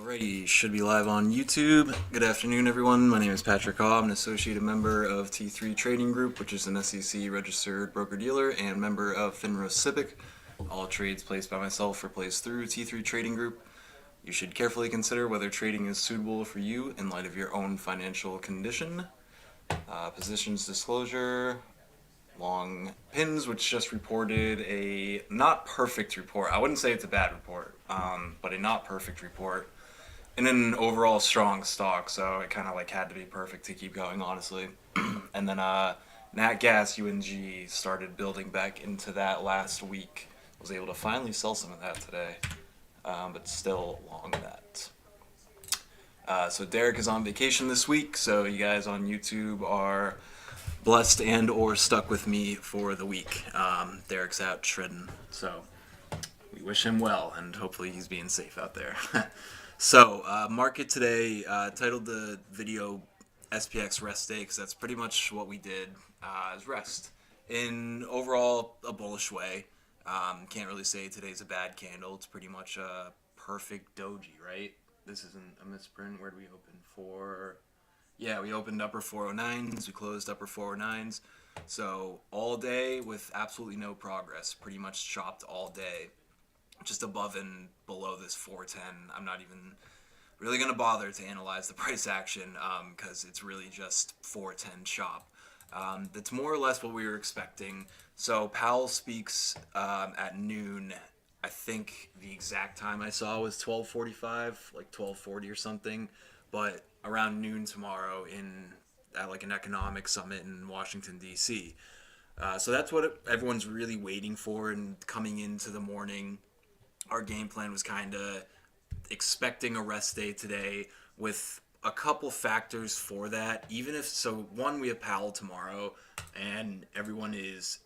Alrighty, should be live on YouTube. Good afternoon, everyone. My name is Patrick Hawe. I'm an associated member of T3 Trading Group, which is an SEC registered broker-dealer, and member of FINRA SIPC. All trades placed by myself are placed through T3 Trading Group. You should carefully consider whether trading is suitable for you in light of your own financial condition. Positions disclosure. Long pins, which just reported a not perfect report. I wouldn't say it's a bad report, but a not perfect report in an overall strong stock. So it kind of like had to be perfect to keep going, honestly. And then Nat Gas UNG started building back into that last week. Was able to finally sell some of that today, but still long that. So Derek is on vacation this week, so you guys on YouTube are blessed and or stuck with me for the week. Derek's out shredding, so we wish him well, and hopefully he's being safe out there. So, market today, titled the video SPX rest day, because that's pretty much what we did, is rest. In overall, a bullish way. Can't really say today's a bad candle. It's pretty much a perfect doji, right? This isn't a misprint. Where do we open for? Yeah, we opened upper 409s, we closed upper 409s. So all day with absolutely no progress, pretty much chopped all day. Just above and below this 410. I'm not even really going to bother to analyze the price action because it's really just 410 chop. That's more or less what we were expecting. So Powell speaks at noon. I think the exact time I saw was 12:45, like 12:40 or something. But around noon tomorrow at like an economic summit in Washington, D.C. So that's what everyone's really waiting for. And coming into the morning, our game plan was kind of expecting a rest day today with a couple factors for that. Even if, so one, we have Powell tomorrow, and everyone is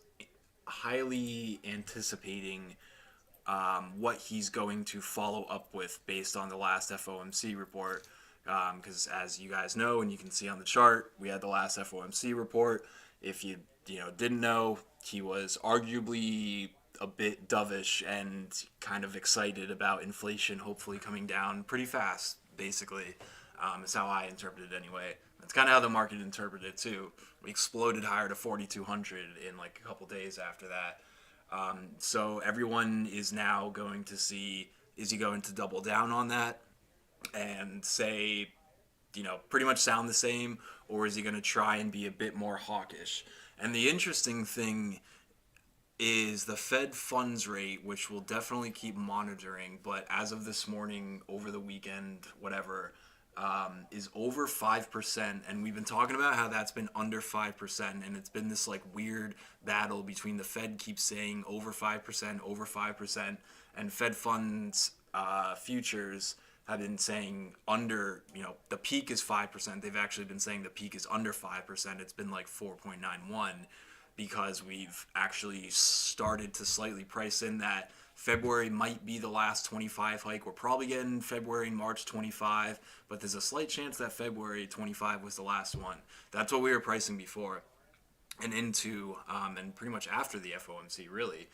highly anticipating what he's going to follow up with based on the last FOMC report. Because as you guys know, and you can see on the chart, we had the last FOMC report. If you didn't know, he was arguably a bit dovish and kind of excited about inflation hopefully coming down pretty fast, basically. Is how I interpreted it anyway. That's kind of how the market interpreted it too. We exploded higher to 4,200 in like a couple days after that. So everyone is now going to see, is he going to double down on that and say, pretty much sound the same, or is he going to try and be a bit more hawkish? And the interesting thing is the Fed funds rate, which we'll definitely keep monitoring, but as of this morning, over the weekend, whatever, is over 5%, and we've been talking about how that's been under 5%, and it's been this like weird battle between the Fed keeps saying over 5%, and Fed funds futures have been saying under, the peak is 5%. They've actually been saying the peak is under 5%. It's been like 4.91 because we've actually started to slightly price in that February might be the last 25 hike. We're probably getting February and March 25, but there's a slight chance that February 25 was the last one. That's what we were pricing before and into, and pretty much after the FOMC, really.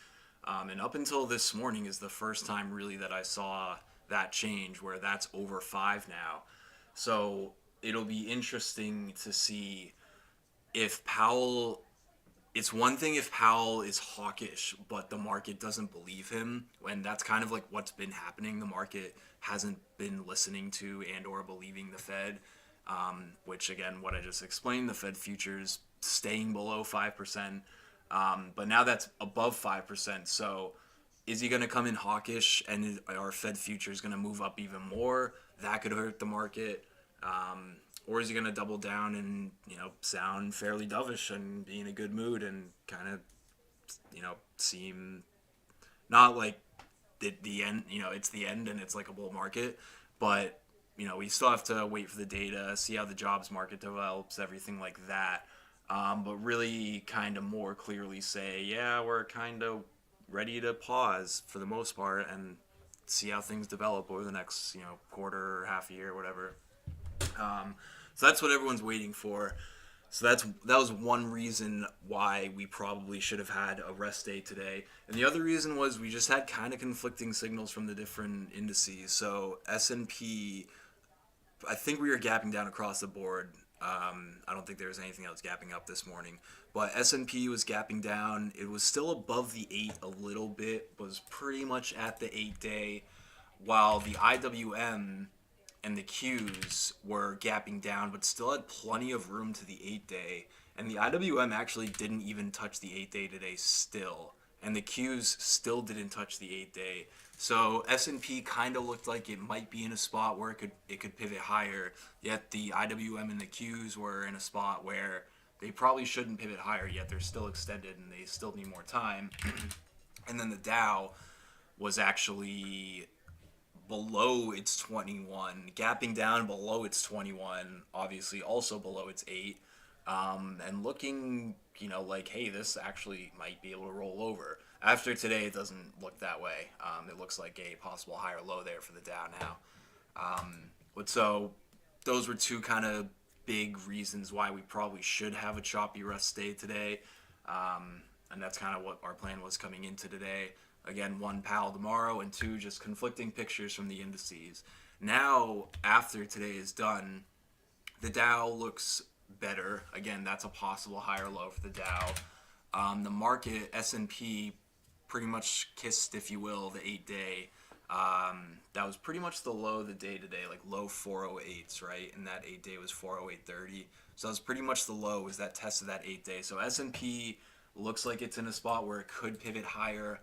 And up until this morning is the first time really that I saw that change where that's over 5 now. So it'll be interesting to see if Powell, it's one thing if Powell is hawkish, but the market doesn't believe him, and that's kind of like what's been happening. The market hasn't been listening to and or believing the Fed, which again, what I just explained, the Fed futures staying below 5%, but now that's above 5%. So is he going to come in hawkish and are Fed futures going to move up even more? That could hurt the market. Or is he going to double down and, sound fairly dovish and be in a good mood and kind of, seem not like the end, it's the end and it's like a bull market. But, we still have to wait for the data, see how the jobs market develops, everything like that. But really kind of more clearly say, yeah, we're kind of ready to pause for the most part and see how things develop over the next, quarter or half a year or whatever. So that's what everyone's waiting for. So that was one reason why we probably should have had a rest day today. And the other reason was we just had kind of conflicting signals from the different indices. So S&P, I think we were gapping down across the board. I don't think there was anything else gapping up this morning. But S&P was gapping down. It was still above the 8 a little bit, was pretty much at the 8-day, while the IWM and the Qs were gapping down, but still had plenty of room to the 8-day. And the IWM actually didn't even touch the 8-day today still. And the Qs still didn't touch the 8-day. So S&P kind of looked like it might be in a spot where it could pivot higher. Yet the IWM and the Qs were in a spot where they probably shouldn't pivot higher, yet they're still extended and they still need more time. And then the Dow was actually below its 21, gapping down below its 21, obviously also below its 8, and looking, like, hey, this actually might be able to roll over. After today, it doesn't look that way. It looks like a possible higher low there for the Dow now. But so those were two kind of big reasons why we probably should have a choppy rest day today. And that's kind of what our plan was coming into today. Again, one, Powell tomorrow, and two, just conflicting pictures from the indices. Now, after today is done, the Dow looks better. Again, that's a possible higher low for the Dow. The market, S&P, pretty much kissed, if you will, the 8-day. That was pretty much the low of the day today, like low 408s, right? And that 8-day was 408.30. So that was pretty much the low, was that test of that 8-day. So S&P looks like it's in a spot where it could pivot higher.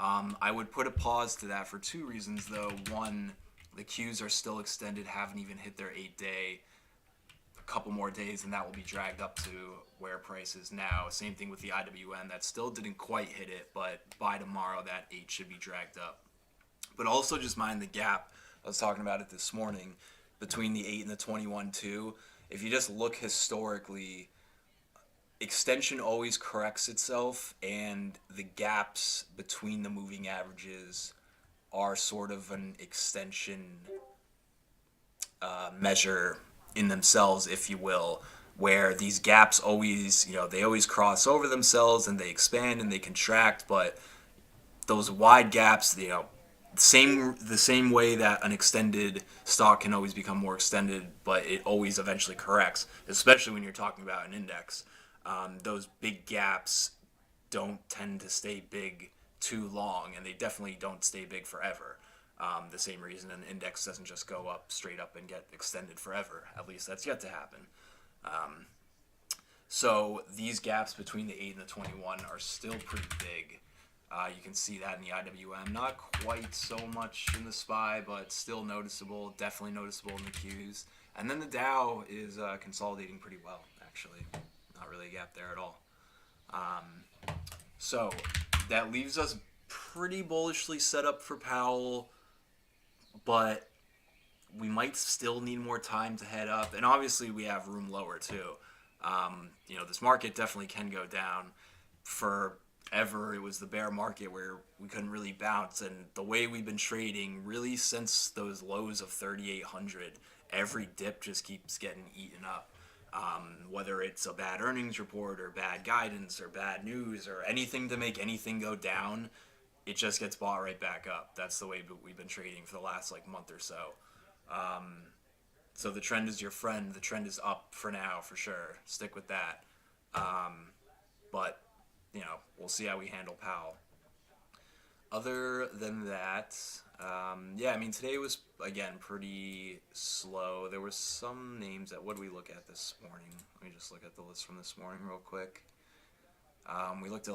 I would put a pause to that for two reasons, though. One, the Qs are still extended, haven't even hit their 8-day. A couple more days and that will be dragged up to where price is now. Same thing with the IWM. That still didn't quite hit it, but by tomorrow that 8 should be dragged up. But also just mind the gap. I was talking about it this morning between the 8 and the 21 too. If you just look historically, extension always corrects itself, and the gaps between the moving averages are sort of an extension measure in themselves, if you will, where these gaps always, they always cross over themselves and they expand and they contract, but those wide gaps, the same way that an extended stock can always become more extended, but it always eventually corrects, especially when you're talking about an index. Those big gaps don't tend to stay big too long, and they definitely don't stay big forever. The same reason an index doesn't just go up straight up and get extended forever. At least that's yet to happen. So these gaps between the 8 and the 21 are still pretty big. You can see that in the IWM. Not quite so much in the SPY, but still noticeable. Definitely noticeable in the Qs. And then the Dow is consolidating pretty well, actually. Not really a gap there at all. So that leaves us pretty bullishly set up for Powell, but we might still need more time to head up. And obviously we have room lower too. This market definitely can go down. Forever it was the bear market where we couldn't really bounce, and the way we've been trading really since those lows of 3,800, every dip just keeps getting eaten up. Whether it's a bad earnings report or bad guidance or bad news or anything to make anything go down, it just gets bought right back up. That's the way we've been trading for the last month or so. So the trend is your friend. The trend is up for now, for sure. Stick with that. But we'll see how we handle Powell. Other than that, today was, again, pretty slow. There were some names what did we look at this morning? Let me just look at the list from this morning real quick. We looked at,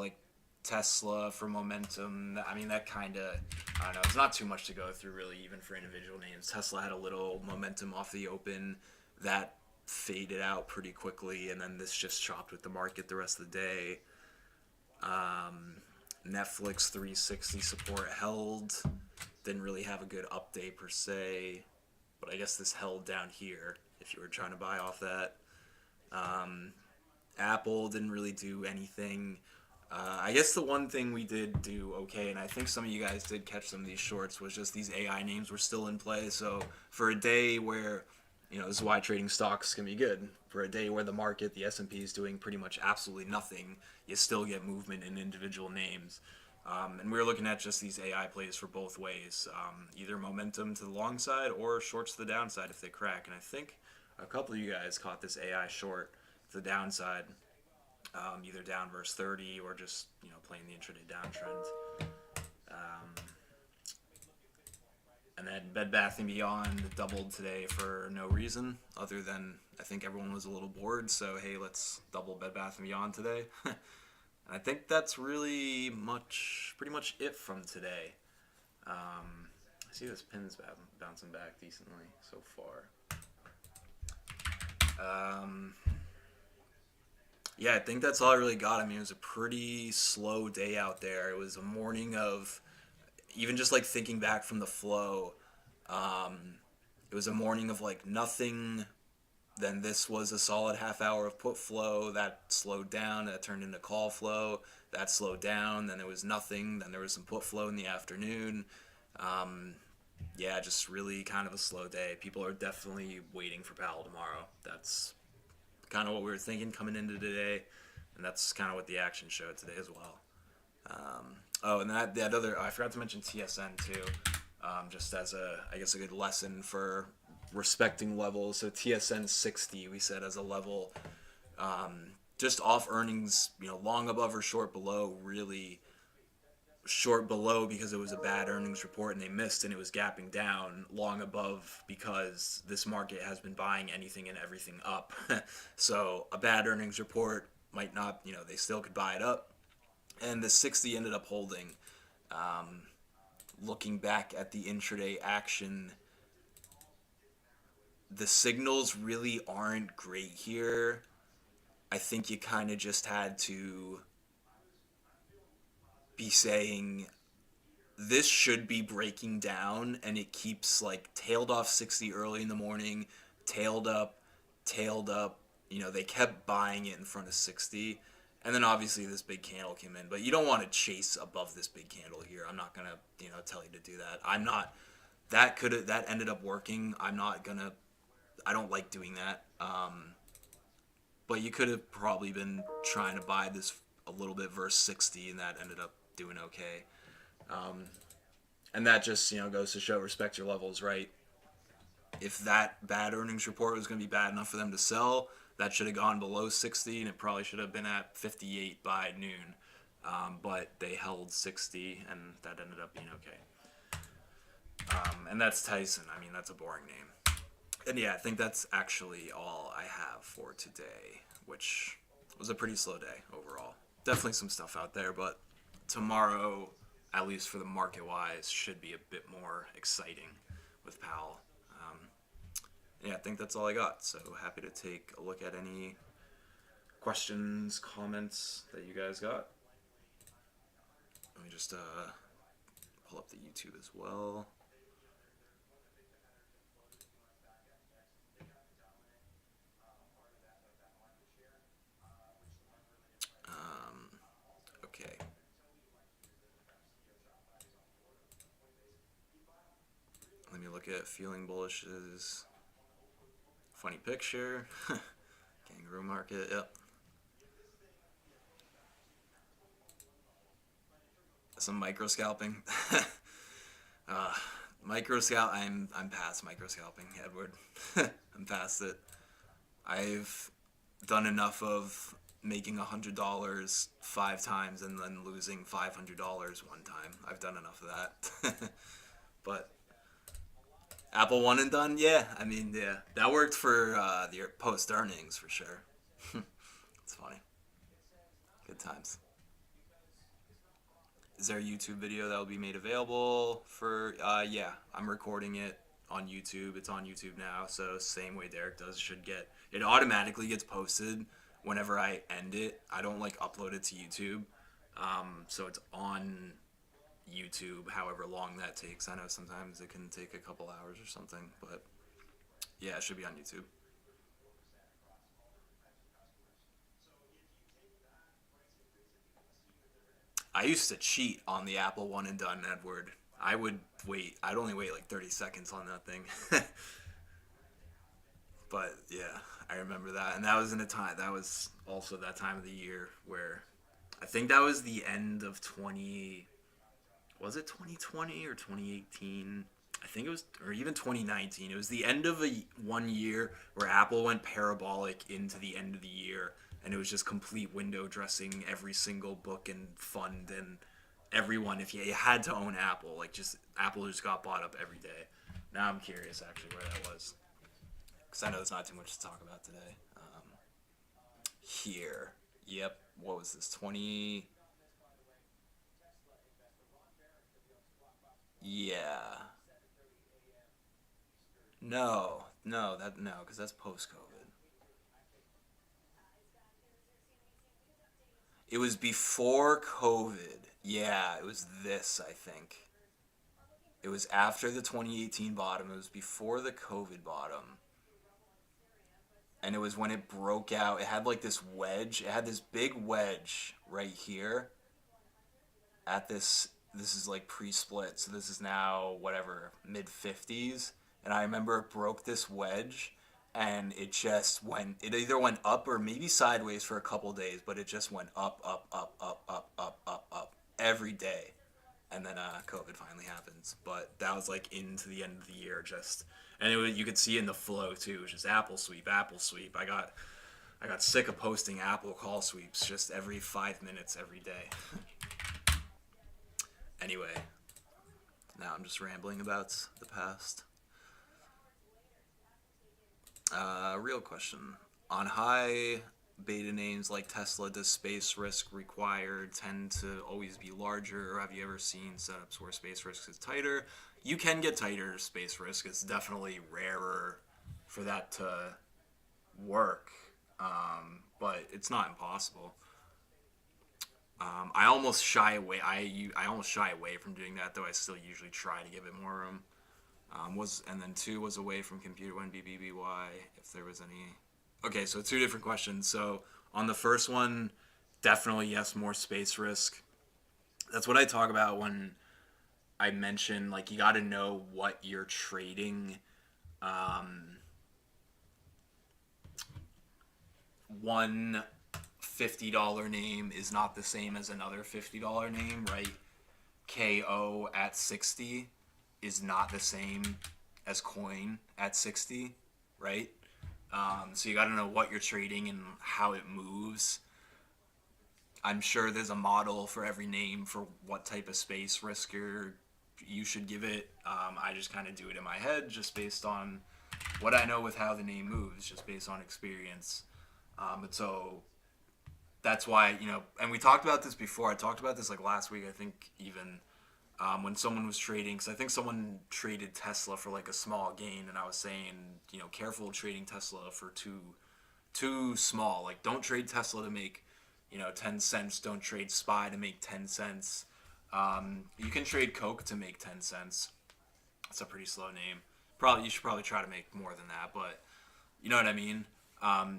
Tesla for momentum. That kind of, I don't know, it's not too much to go through, really, even for individual names. Tesla had a little momentum off the open. That faded out pretty quickly, and then this just chopped with the market the rest of the day. Netflix 360 support held. Didn't really have a good update per se, but I guess this held down here if you were trying to buy off that. Apple didn't really do anything. I guess the one thing we did do okay, and I think some of you guys did catch some of these shorts, was just these AI names were still in play. So for a day where, this is why trading stocks can be good. for a day where the market, the S&P, is doing pretty much absolutely nothing, you still get movement in individual names. And we were looking at just these AI plays for both ways, either momentum to the long side or shorts to the downside if they crack. And I think a couple of you guys caught this AI short to the downside, either down versus 30 or just playing the intraday downtrend. And then Bed Bath & Beyond doubled today for no reason other than I think everyone was a little bored. So hey, let's double Bed Bath & Beyond today. And I think that's really pretty much it from today. I see this pin's bouncing back decently so far. Yeah, I think that's all I really got. I mean, it was a pretty slow day out there. It was a morning of, even just like thinking back from the flow, it was a morning of like nothing. Then this was a solid half hour of put flow that slowed down. That turned into call flow. That slowed down. Then there was nothing. Then there was some put flow in the afternoon. Yeah, just really kind of a slow day. People are definitely waiting for Powell tomorrow. That's kind of what we were thinking coming into today, and that's kind of what the action showed today as well. And that other, I forgot to mention TSN too, just as I guess a good lesson for respecting levels. So TSN 60 we set as a level, just off earnings, long above or short below. Really short below because it was a bad earnings report and they missed, and it was gapping down. Long above because this market has been buying anything and everything up. So a bad earnings report might not, they still could buy it up. And the 60 ended up holding. Looking back at the intraday action, the signals really aren't great here. I think you kind of just had to be saying this should be breaking down, and it keeps like tailed off 60 early in the morning, tailed up. They kept buying it in front of 60. And then obviously this big candle came in, but you don't want to chase above this big candle here. I'm not gonna, tell you to do that. That ended up working. I don't like doing that. But you could have probably been trying to buy this a little bit versus 60, and that ended up doing okay. And that just, goes to show respect your levels, right? If that bad earnings report was going to be bad enough for them to sell, that should have gone below 60, and it probably should have been at 58 by noon. But they held 60, and that ended up being okay. And that's Tyson. I mean, that's a boring name. And yeah, I think that's actually all I have for today, which was a pretty slow day overall. Definitely some stuff out there, but tomorrow, at least for the market-wise, should be a bit more exciting with Powell. Yeah, I think that's all I got. So happy to take a look at any questions, comments that you guys got. Let me just pull up the YouTube as well. Okay. Let me look at Feeling Bullish's funny picture. Kangaroo market, yep. Some micro scalping. I'm past micro scalping, Edward. I'm past it. I've done enough of making $100 5 times and then losing $500 one time. I've done enough of that. But Apple one and done, yeah. I mean, yeah, that worked for the post earnings for sure. It's funny. Good times. Is there a YouTube video that will be made available for? Yeah, I'm recording it on YouTube. It's on YouTube now, so same way Derek does, it automatically gets posted whenever I end it. I don't upload it to YouTube, so it's on YouTube. However long that takes, I know sometimes it can take a couple hours or something, but yeah, it should be on YouTube. I used to cheat on the Apple one and done, Edward. I'd only wait 30 seconds on that thing. But yeah, I remember that, and that was in a time. That was also that time of the year where I think that was the end of 20. Was it 2020 or 2018? I think it was, or even 2019. It was the end of one year where Apple went parabolic into the end of the year, and it was just complete window dressing every single book and fund and everyone. If you had to own Apple, like just Apple just got bought up every day. Now I'm curious actually where that was, because I know there's not too much to talk about today. Here, yep. What was this? 20. Yeah. No, because that's post COVID. It was before COVID. Yeah, it was this, I think. It was after the 2018 bottom. It was before the COVID bottom. And it was when it broke out. It had like this wedge. It had this big wedge right here at this. This is like pre-split. So this is now, whatever, mid 50s. And I remember it broke this wedge and it just went, it either went up or maybe sideways for a couple days, but it just went up, up, up, up, up, up, up, up every day. And then COVID finally happens. But that was like into the end of the year, just, and it was, you could see in the flow too. It was just Apple sweep, Apple sweep. I got sick of posting Apple call sweeps just every 5 minutes every day. Anyway, now I'm just rambling about the past. Real question. On high beta names like Tesla, does space risk required tend to always be larger, or have you ever seen setups where space risk is tighter? You can get tighter space risk. It's definitely rarer for that to work, but it's not impossible. I almost shy away. I almost shy away from doing that, though. I still usually try to give it more room. And then two was away from computer when BBBY, if there was any. Okay, so two different questions. So on the first one, definitely yes, more space risk. That's what I talk about when I mention like you got to know what you're trading. One $50 name is not the same as another $50 name, right? KO at 60 is not the same as coin at 60, right? So you got to know what you're trading and how it moves. I'm sure there's a model for every name for what type of space risk you should give it. I just kind of do it in my head just based on what I know with how the name moves, just based on experience. But so that's why, and we talked about this before. I talked about this like last week, I think, even when someone was trading, because I think someone traded Tesla for like a small gain, and I was saying, careful trading Tesla for too small. Like, don't trade Tesla to make 10 cents. Don't trade SPY to make 10 cents. You can trade Coke to make 10 cents. It's a pretty slow name. You should probably try to make more than that, but you know what I mean.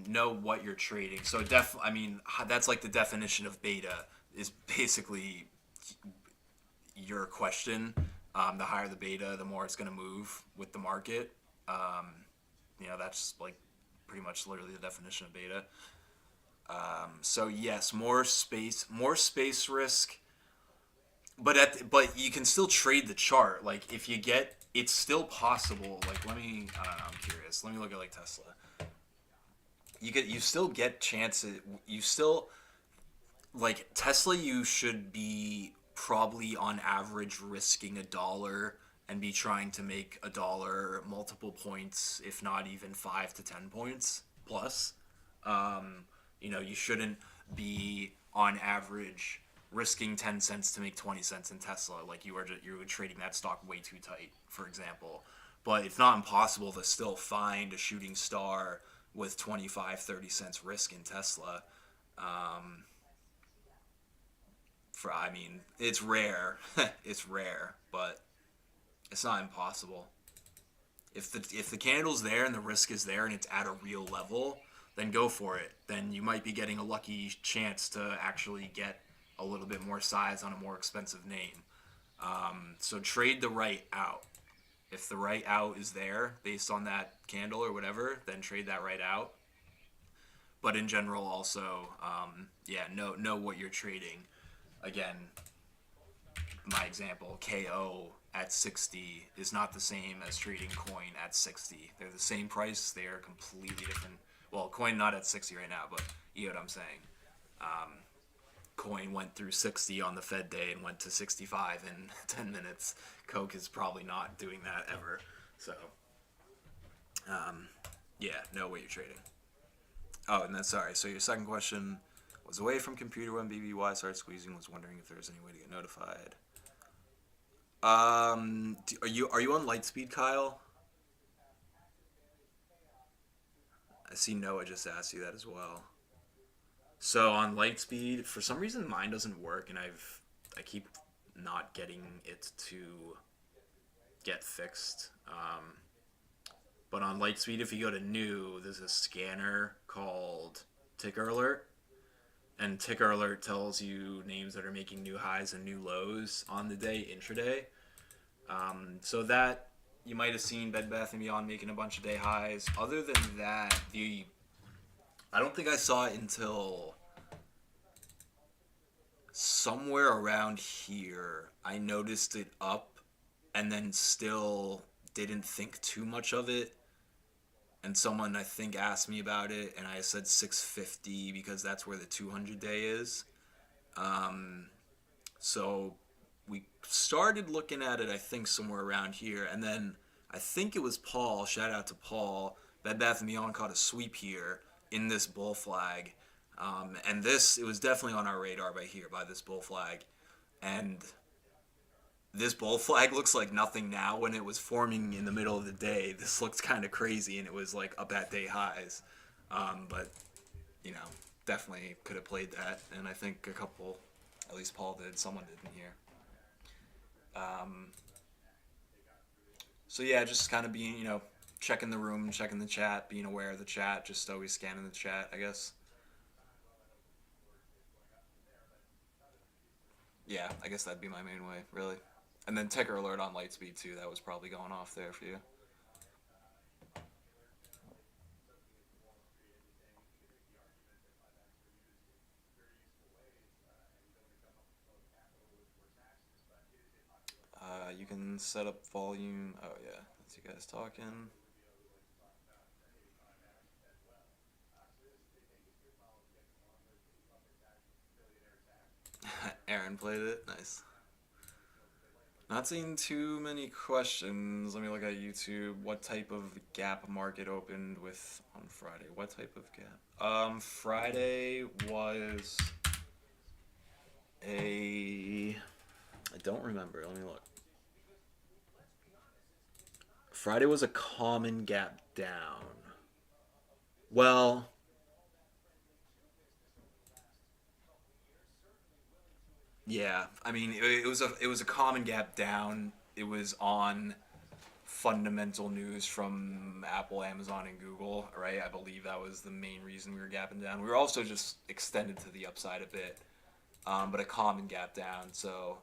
Know what you're trading. So that's like the definition of beta, is basically your question. The higher the beta, the more it's going to move with the market. That's like pretty much literally the definition of beta. So yes, more space risk, but you can still trade the chart. Like if you get, it's still possible. Like I don't know, I'm curious. Let me look at like Tesla. You still get chances. You still, like Tesla, you should be probably on average risking $1 and be trying to make $1 multiple points, if not even 5 to 10 points plus. You shouldn't be on average risking 10 cents to make 20 cents in Tesla. Like you're trading that stock way too tight, for example. But it's not impossible to still find a shooting star with 25, 30 cents risk in Tesla. It's rare. It's rare, but it's not impossible. If the candle's there and the risk is there and it's at a real level, then go for it. Then you might be getting a lucky chance to actually get a little bit more size on a more expensive name. So trade the right out. If the right out is there based on that candle or whatever, then trade that right out. But in general, also, know what you're trading. Again, my example, KO at 60 is not the same as trading coin at 60. They're the same price. They are completely different. Well, coin not at 60 right now, but you know what I'm saying. Coin went through 60 on the Fed day and went to 65 in 10 minutes. Coke is probably not doing that ever. So, yeah, know what you're trading. Oh, and then sorry. So your second question was away from computer when BBY started squeezing. Was wondering if there was any way to get notified. Are you on Lightspeed, Kyle? I see Noah just asked you that as well. So on Lightspeed, for some reason mine doesn't work, and I keep not getting it to get fixed. But on Lightspeed, if you go to new, there's a scanner called Ticker Alert, and Ticker Alert tells you names that are making new highs and new lows on the day intraday. So that you might have seen Bed Bath and Beyond making a bunch of day highs. Other than that, the I don't think I saw it until somewhere around here. I noticed it up, and then still didn't think too much of it. And someone I think asked me about it, and I said 650 because that's where the 200 day is. So we started looking at it, I think, somewhere around here, and then I think it was Paul. Shout out to Paul. Bed Bath and Beyond caught a sweep here in this bull flag, and it was definitely on our radar by here by this bull flag, and this bull flag looks like nothing now. When it was forming in the middle of the day, this looked kind of crazy, and it was like up at day highs, but you know, definitely could have played that, and I think a couple, at least Paul did, someone did in here. Um, so yeah, just kind of being, checking the room, checking the chat, being aware of the chat, just always scanning the chat, I guess. Yeah, I guess that'd be my main way, really. And then ticker alert on Lightspeed too. That was probably going off there for you. You can set up volume. Oh yeah, that's you guys talking. Aaron played it. Nice. Not seeing too many questions. Let me look at YouTube. What type of gap market opened with on Friday? What type of gap? Friday was a. I don't remember. Let me look. Friday was a common gap down. Well, yeah. I mean, it was a common gap down. It was on fundamental news from Apple, Amazon, and Google, right? I believe that was the main reason we were gapping down. We were also just extended to the upside a bit, but a common gap down. So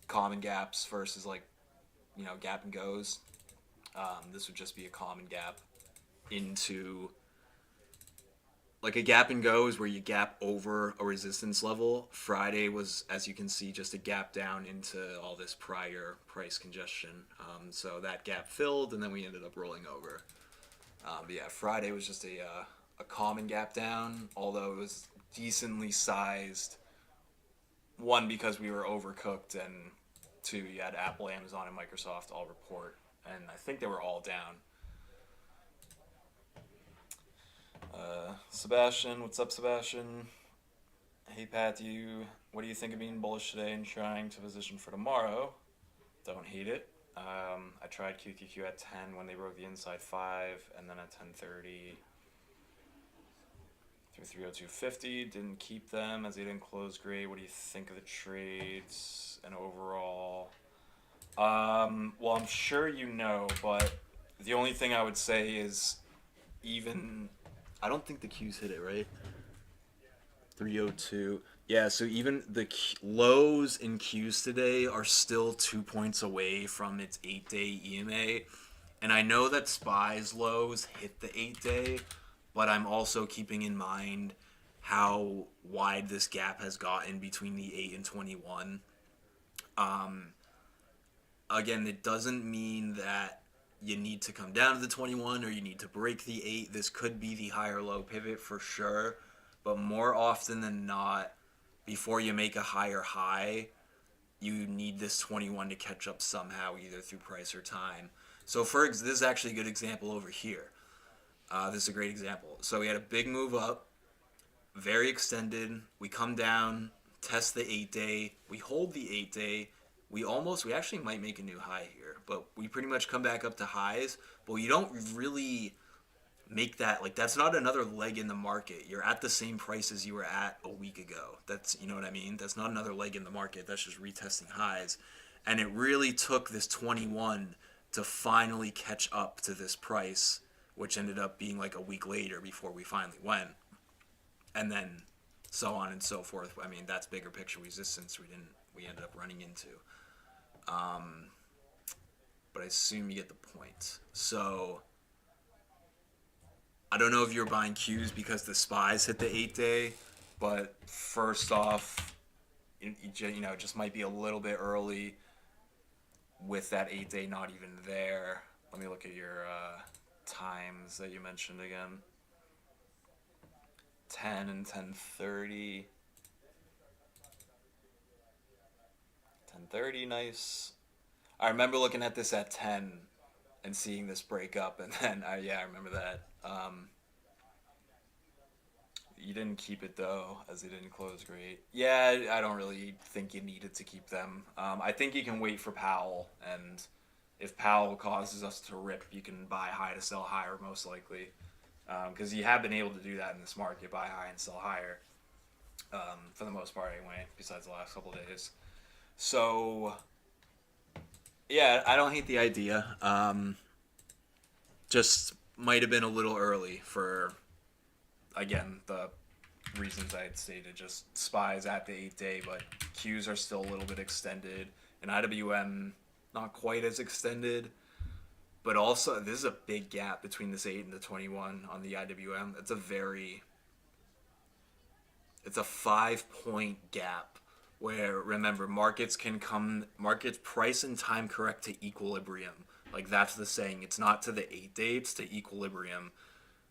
common gaps versus like gap and goes. This would just be a common gap into like a gap and go is where you gap over a resistance level. Friday was, as you can see, just a gap down into all this prior price congestion. So that gap filled, and then we ended up rolling over. But yeah, Friday was just a common gap down, although it was decently sized. One, because we were overcooked, and two, you had Apple, Amazon, and Microsoft all report, and I think they were all down. Sebastian, what's up, Sebastian? Hey, Pat, what do you think of being bullish today and trying to position for tomorrow? Don't hate it. I tried QQQ at 10 when they broke the inside 5, and then at 10:30 through 302.50. Didn't keep them as they didn't close great. What do you think of the trades and overall? Well, I'm sure you know, but the only thing I would say is even. I don't think the Q's hit it, right? 302. Yeah, so even the lows in Qs today are still 2 points away from its 8-day EMA. And I know that SPY's lows hit the 8-day, but I'm also keeping in mind how wide this gap has gotten between the 8 and 21. Again, it doesn't mean that you need to come down to the 21 or you need to break the 8. This could be the higher low pivot for sure, but more often than not, before you make a higher high, you need this 21 to catch up somehow, either through price or time. So this is actually a good example over here. This is a great example. So we had a big move up, very extended. We come down, test the 8-day. We hold the 8-day. We actually might make a new high here, but we pretty much come back up to highs. But you don't really make that, like, that's not another leg in the market. You're at the same price as you were at a week ago. That's, you know what I mean? That's not another leg in the market. That's just retesting highs. And it really took this 21 to finally catch up to this price, which ended up being like a week later before we finally went. And then so on and so forth. I mean, that's bigger picture resistance we ended up running into. But I assume you get the point. So I don't know if you're buying Qs because the SPYs hit the 8-day, but first off, it just might be a little bit early with that 8-day not even there. Let me look at your times that you mentioned again. 10 and 10:30. 10:30, nice. I remember looking at this at 10 and seeing this break up, and then I remember that. You didn't keep it though, as it didn't close great. Yeah, I don't really think you needed to keep them. I think you can wait for Powell, and if Powell causes us to rip, you can buy high to sell higher, most likely, because you have been able to do that in this market, buy high and sell higher, for the most part anyway, besides the last couple of days. So yeah, I don't hate the idea. Just might have been a little early for, again, the reasons I had stated. Just SPYs at the 8-day, but Qs are still a little bit extended, and IWM not quite as extended. But also, this is a big gap between this 8 and the 21 on the IWM. It's a 5-point gap where, remember, markets price and time correct to equilibrium. Like, that's the saying. It's not to the 8-day, it's to equilibrium.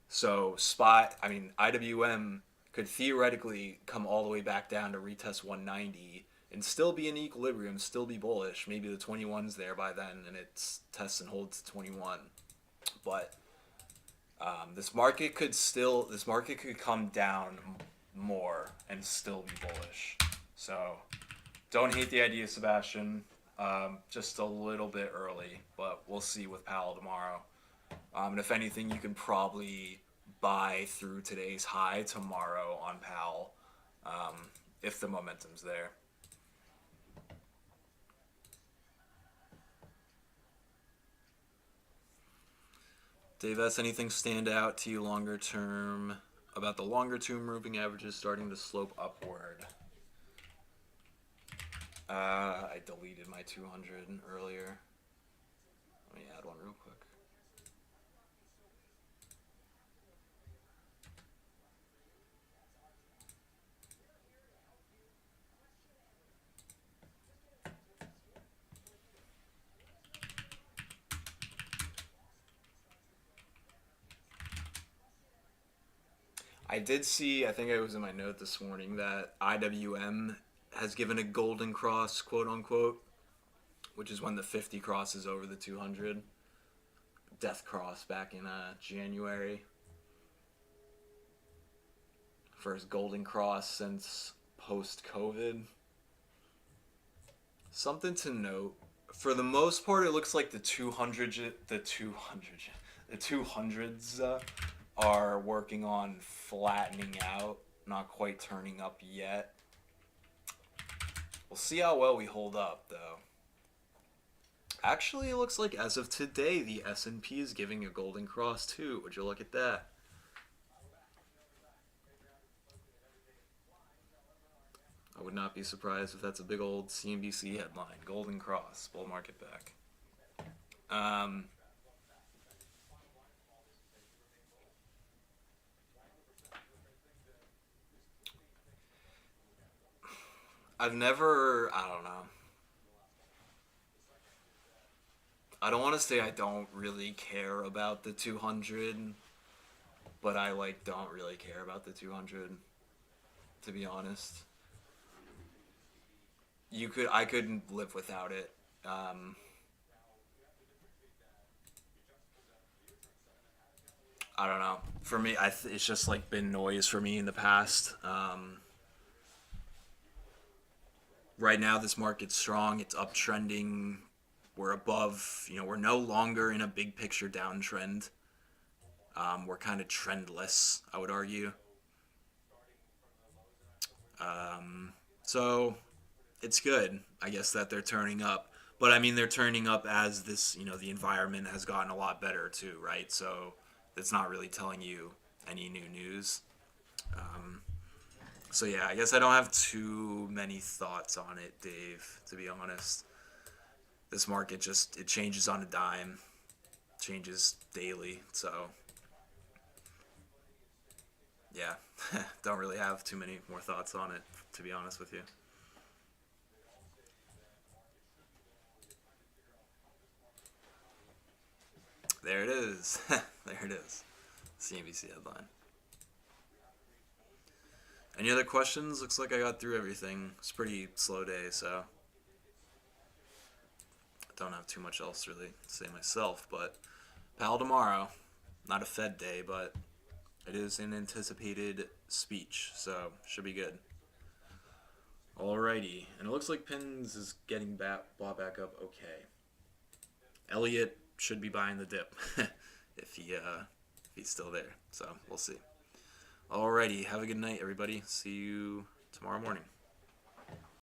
So IWM could theoretically come all the way back down to retest 190 and still be in equilibrium, still be bullish. Maybe the 21's there by then and it tests and holds to 21. But this market could come down more and still be bullish. So don't hate the idea, Sebastian. Just a little bit early, but we'll see with Powell tomorrow. And if anything, you can probably buy through today's high tomorrow on Powell, if the momentum's there. Dave, has anything stand out to you longer term about the longer term moving averages starting to slope upward? I deleted my 200 earlier. Let me add one real quick. I did see, I think it was in my note this morning, that IWM has given a golden cross, quote unquote, which is when the 50 crosses over the 200. Death cross back in January. First golden cross since post-COVID. Something to note. For the most part, it looks like the 200s are working on flattening out, not quite turning up yet. We'll see how well we hold up, though. Actually, it looks like as of today, the S&P is giving a golden cross too. Would you look at that? I would not be surprised if that's a big old CNBC headline. Golden Cross, bull market back. I've never, I don't know. I don't want to say I don't really care about the 200, but I like don't really care about the 200, to be honest. I couldn't live without it. I don't know. For me, it's just like been noise for me in the past. Right now, this market's strong. It's uptrending. We're above. We're no longer in a big picture downtrend. We're kind of trendless, I would argue. So it's good, I guess, that they're turning up. But I mean, they're turning up as this, the environment has gotten a lot better too, right? So that's not really telling you any new news. So yeah, I guess I don't have too many thoughts on it, Dave, to be honest. This market it changes on a dime, changes daily. So yeah, don't really have too many more thoughts on it, to be honest with you. There it is. There it is. CNBC headline. Any other questions? Looks like I got through everything. It's a pretty slow day, so I don't have too much else really to say myself. But Powell tomorrow. Not a Fed day, but it is an anticipated speech, so should be good. Alrighty, and it looks like Pins is getting bought back up okay. Elliott should be buying the dip if he's still there. So we'll see. Alrighty, have a good night, everybody. See you tomorrow morning.